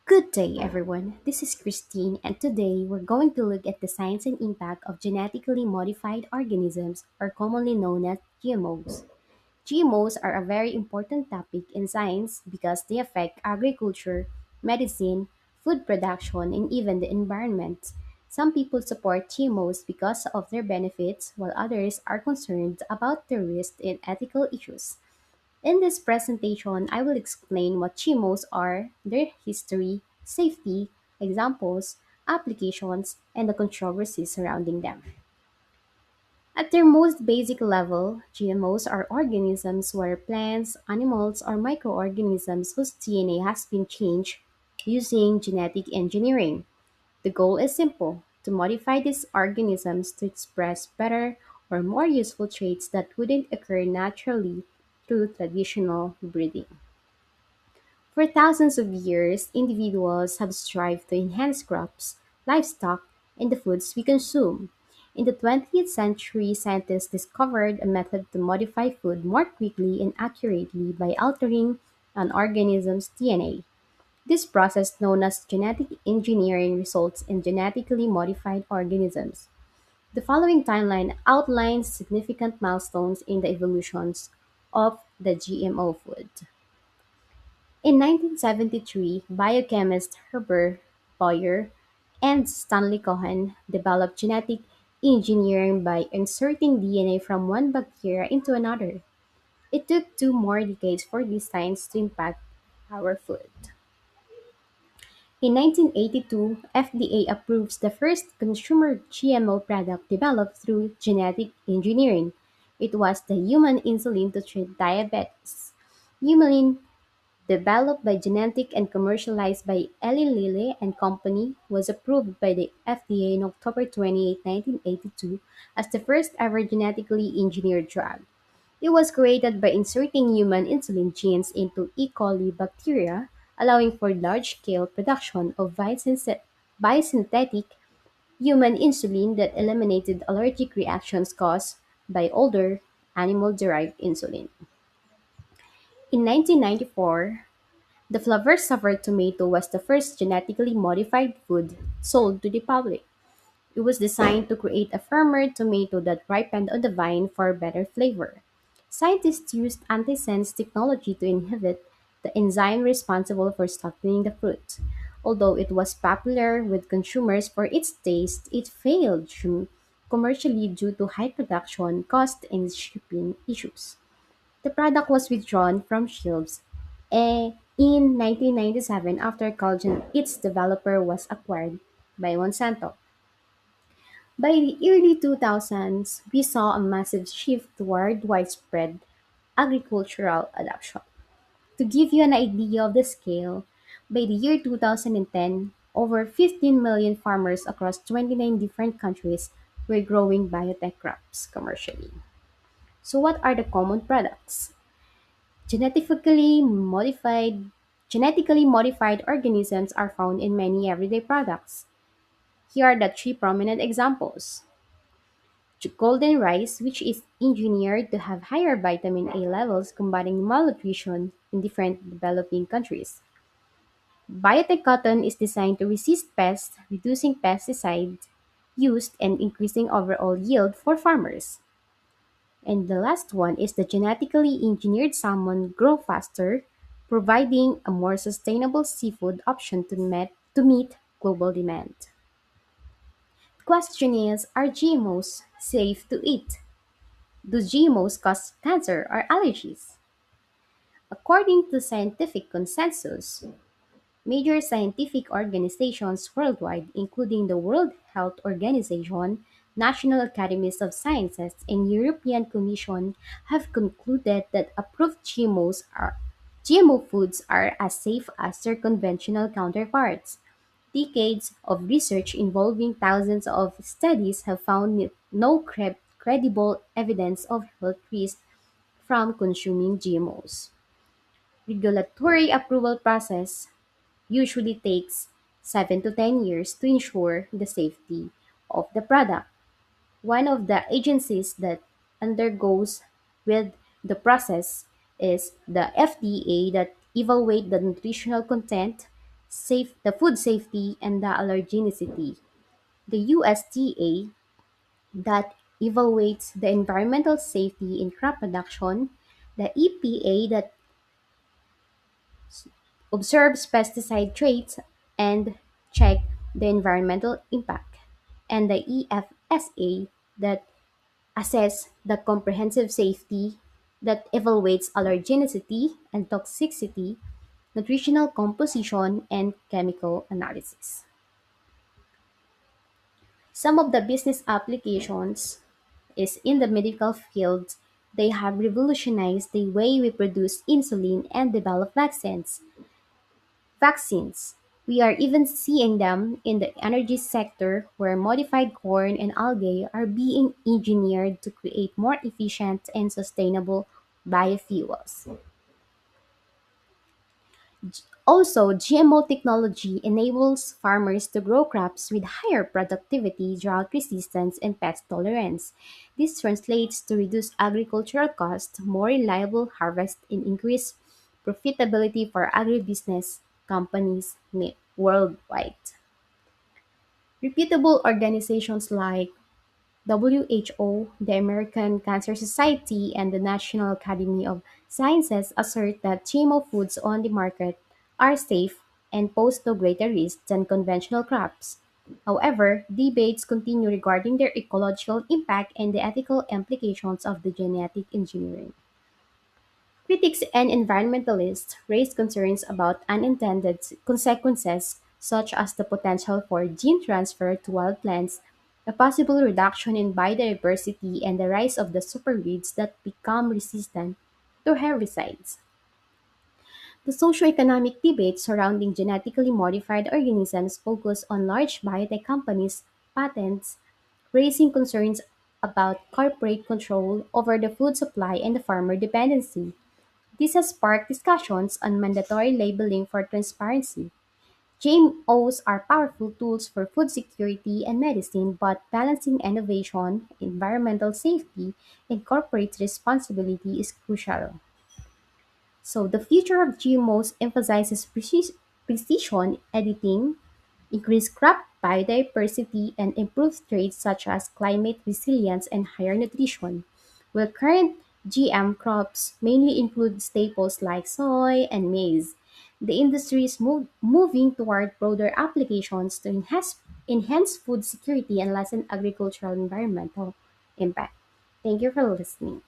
Good day, everyone. This is Christine, and today we're going to look at the science and impact of genetically modified organisms, or commonly known as GMOs. GMOs are a very important topic in science because they affect agriculture, medicine, food production, and even the environment. Some people support GMOs because of their benefits, while others are concerned about the risks and ethical issues. In this presentation, I will explain what GMOs are, their history, safety, examples, applications, and the controversies surrounding them. At their most basic level, GMOs are organisms where plants, animals, or microorganisms whose DNA has been changed using genetic engineering. The goal is simple to modify these organisms to express better or more useful traits that wouldn't occur naturally through traditional breeding. For thousands of years, individuals have strived to enhance crops, livestock, and the foods we consume. In the 20th century, scientists discovered a method to modify food more quickly and accurately by altering an organism's DNA. This process, known as genetic engineering, results in genetically modified organisms. The following timeline outlines significant milestones in the evolutions of the GMO food. In 1973, biochemist Herbert Boyer and Stanley Cohen developed genetic engineering by inserting DNA from one bacteria into another. It took two more decades for this science to impact our food. In 1982, FDA approves the first consumer GMO product developed through genetic engineering. It was the human insulin to treat diabetes. Human developed by Genentech and commercialized by Eli Lilly and Company, was approved by the FDA on October 28, 1982 as the first ever genetically engineered drug. It was created by inserting human insulin genes into E. coli bacteria, allowing for large-scale production of biosynthetic human insulin that eliminated allergic reactions caused by older animal-derived insulin. In 1994, the flavor-saver tomato was the first genetically modified food sold to the public. It was designed to create a firmer tomato that ripened on the vine for better flavor. Scientists used antisense technology to inhibit the enzyme responsible for softening the fruit. Although it was popular with consumers for its taste, it failed commercially due to high production cost and shipping issues. The product was withdrawn from shelves in 1997 after Collagen, its developer, was acquired by Monsanto. By the early 2000s, we saw a massive shift toward widespread agricultural adoption. To give you an idea of the scale, by the year 2010, over 15 million farmers across 29 different countries were growing biotech crops commercially. So, what are the common products? Genetically modified Genetically modified organisms are found in many everyday products. Here are the three prominent examples. Golden rice, which is engineered to have higher vitamin A levels, combating malnutrition in different developing countries. Biotech cotton is designed to resist pests, reducing pesticide used and increasing overall yield for farmers. And the last one is the genetically engineered salmon grow faster, providing a more sustainable seafood option to meet global demand. The question is, are GMOs safe to eat? Do GMOs cause cancer or allergies? According to scientific consensus, major scientific organizations worldwide, including the World Health Organization, National Academies of Sciences, and European Commission, have concluded that approved GMO foods are as safe as their conventional counterparts. Decades of research involving thousands of studies have found no credible evidence of health risks from consuming GMOs. Regulatory approval process usually takes 7 to 10 years to ensure the safety of the product. One of the agencies that undergoes with the process is the FDA that evaluate the nutritional content, the food safety, and the allergenicity. The USDA that evaluates the environmental safety in crop production, the EPA that observes pesticide traits and check the environmental impact, and the EFSA that assess the comprehensive safety that evaluates allergenicity and toxicity, nutritional composition, and chemical analysis. Some of the business applications is in the medical field. They have revolutionized the way we produce insulin and develop vaccines. We are even seeing them in the energy sector where modified corn and algae are being engineered to create more efficient and sustainable biofuels. Also, GMO technology enables farmers to grow crops with higher productivity, drought resistance, and pest tolerance. This translates to reduced agricultural costs, more reliable harvest, and increased profitability for agribusiness companies worldwide. Reputable organizations like WHO, the American Cancer Society, and the National Academy of Sciences assert that GMO foods on the market are safe and pose no greater risk than conventional crops. However, debates continue regarding their ecological impact and the ethical implications of the genetic engineering. Critics and environmentalists raise concerns about unintended consequences, such as the potential for gene transfer to wild plants, a possible reduction in biodiversity, and the rise of the superweeds that become resistant to herbicides. The socio-economic debate surrounding genetically modified organisms focus on large biotech companies' patents, raising concerns about corporate control over the food supply and the farmer dependency. This has sparked discussions on mandatory labeling for transparency. GMOs are powerful tools for food security and medicine, but balancing innovation, environmental safety, and corporate responsibility is crucial. So, the future of GMOs emphasizes precision editing, increased crop biodiversity, and improved traits such as climate resilience and higher nutrition. While current GM crops mainly include staples like soy and maize, the industry is moving toward broader applications to enhance food security and lessen agricultural environmental impact. Thank you for listening.